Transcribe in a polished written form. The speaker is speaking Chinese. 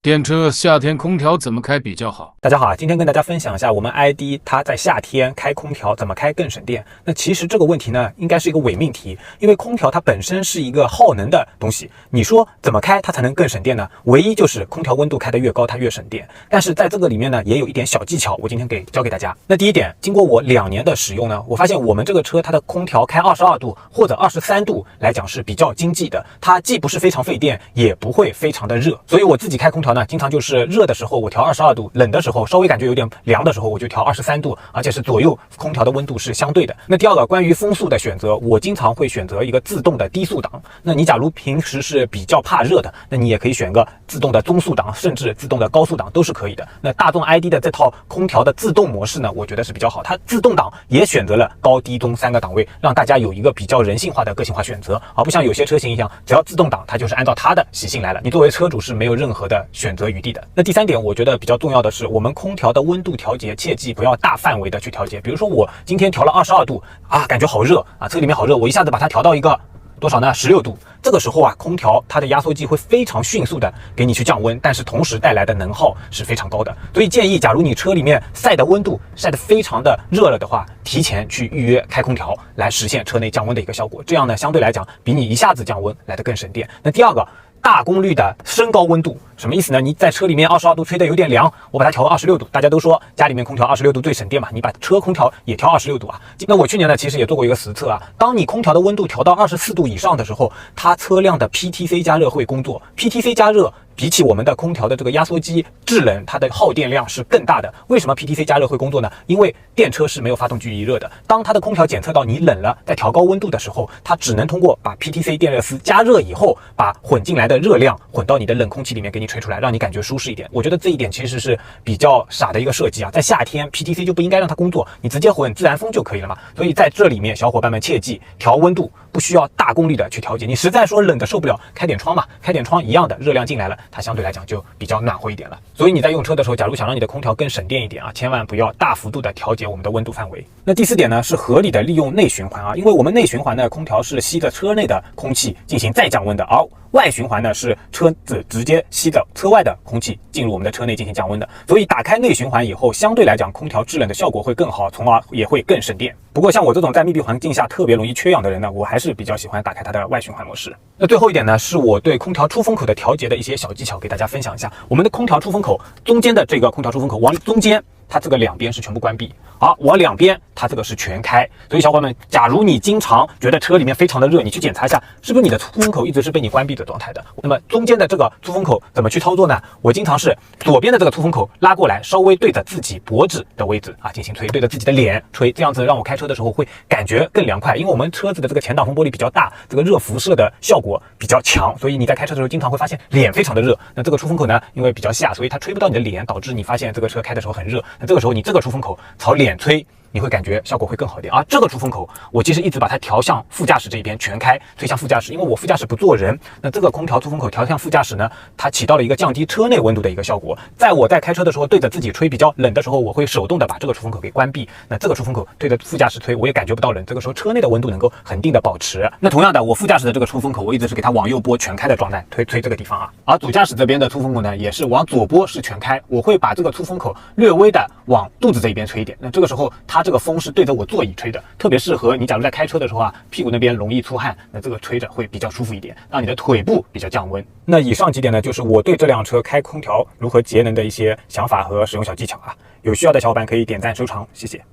电车夏天空调怎么开比较好？大家好，今天跟大家分享一下我们 ID 它在夏天开空调怎么开更省电。那其实这个问题呢，应该是一个伪命题，因为空调它本身是一个耗能的东西。你说怎么开它才能更省电呢？唯一就是空调温度开得越高，它越省电。但是在这个里面呢，也有一点小技巧，我今天教给大家。那第一点，经过我2年的使用呢，我发现我们这个车它的空调开22度或者23度来讲是比较经济的，它既不是非常费电，也不会非常的热。所以我自己开空调呢，经常就是热的时候我调22度，冷的时候稍微感觉有点凉的时候我就调23度，而且是左右空调的温度是相对的。那第二个，关于风速的选择，我经常会选择一个自动的低速档。那你假如平时是比较怕热的，那你也可以选个自动的中速档，甚至自动的高速档都是可以的。那大众 ID 的这套空调的自动模式呢，我觉得是比较好，它自动挡也选择了高低中3个档位，让大家有一个比较人性化的个性化选择，而不像有些车型一样，只要自动挡它就是按照它的习性来了，你作为车主是没有任何的选择余地的。那第3点，我觉得比较重要的是，我们空调的温度调节切记不要大范围的去调节。比如说我今天调了22度啊，感觉好热啊，车里面好热，我一下子把它调到一个多少呢？16度。这个时候啊，空调它的压缩机会非常迅速的给你去降温，但是同时带来的能耗是非常高的。所以建议，假如你车里面晒的温度晒得非常的热了的话，提前去预约开空调，来实现车内降温的一个效果。这样呢，相对来讲比你一下子降温来得更省电。那第二个，大功率的升高温度，什么意思呢？你在车里面22度吹得有点凉，我把它调26度。大家都说家里面空调26度最省电嘛，你把车空调也调26度啊。那我去年呢，其实也做过一个实测啊。当你空调的温度调到24度以上的时候，它车辆的 PTC 加热会工作。PTC 加热比起我们的空调的这个压缩机制冷，它的耗电量是更大的。为什么 PTC 加热会工作呢？因为电车是没有发动机预热的。当它的空调检测到你冷了，在调高温度的时候，它只能通过把 PTC 电热丝加热以后，把混进来的热量混到你的冷空气里面给你吹出来，让你感觉舒适一点。我觉得这一点其实是比较傻的一个设计啊。在夏天 PTC 就不应该让它工作，你直接混自然风就可以了嘛。所以在这里面，小伙伴们切记，调温度不需要大功率的去调节。你实在说冷的受不了，开点窗嘛，开点窗一样的热量进来了，它相对来讲就比较暖和一点了。所以你在用车的时候，假如想让你的空调更省电一点啊，千万不要大幅度的调节我们的温度范围。那第4点呢，是合理的利用内循环啊，因为我们内循环呢，空调是吸着车内的空气进行再降温的，而外循环呢是车子直接吸着车外的空气进入我们的车内进行降温的。所以打开内循环以后，相对来讲空调制冷的效果会更好，从而也会更省电。不过像我这种在密闭环境下特别容易缺氧的人呢，我还是比较喜欢打开它的外循环模式。那最后一点呢，是我对空调出风口的调节的一些小技巧，给大家分享一下。我们的空调出风口中间的这个空调出风口往中间，它这个两边是全部关闭，而往两边它这个是全开。所以小伙伴们，假如你经常觉得车里面非常的热，你去检查一下是不是你的出风口一直是被你关闭的状态的。那么中间的这个出风口怎么去操作呢？我经常是左边的这个出风口拉过来，稍微对着自己脖子的位置啊进行吹，对着自己的脸吹，这样子让我开车的时候会感觉更凉快。因为我们车子的这个前挡风玻璃比较大，这个热辐射的效果比较强，所以你在开车的时候经常会发现脸非常的热。那这个出风口呢，因为比较下，所以它吹不到你的脸，导致你发现这个车开的时候很热。那这个时候你这个出风口朝脸吹，你会感觉效果会更好一点。而这个出风口我其实一直把它调向副驾驶这一边，全开推向副驾驶，因为我副驾驶不坐人。那这个空调出风口调向副驾驶呢，它起到了一个降低车内温度的一个效果。在我在开车的时候对着自己吹比较冷的时候，我会手动的把这个出风口给关闭。那这个出风口对着副驾驶吹，我也感觉不到冷，这个时候车内的温度能够恒定的保持。那同样的，我副驾驶的这个出风口我一直是给它往右拨全开的状态，吹这个地方啊。而主驾驶这边的出风口呢，也是往左拨是全开，我会把这个出风口略微的往肚子这一边吹一点。那这个时候它这个风是对着我座椅吹的，特别适合你假如在开车的时候啊，屁股那边容易出汗，那这个吹着会比较舒服一点，让你的腿部比较降温。那以上几点呢，就是我对这辆车开空调如何节能的一些想法和使用小技巧啊。有需要的小伙伴可以点赞收藏，谢谢。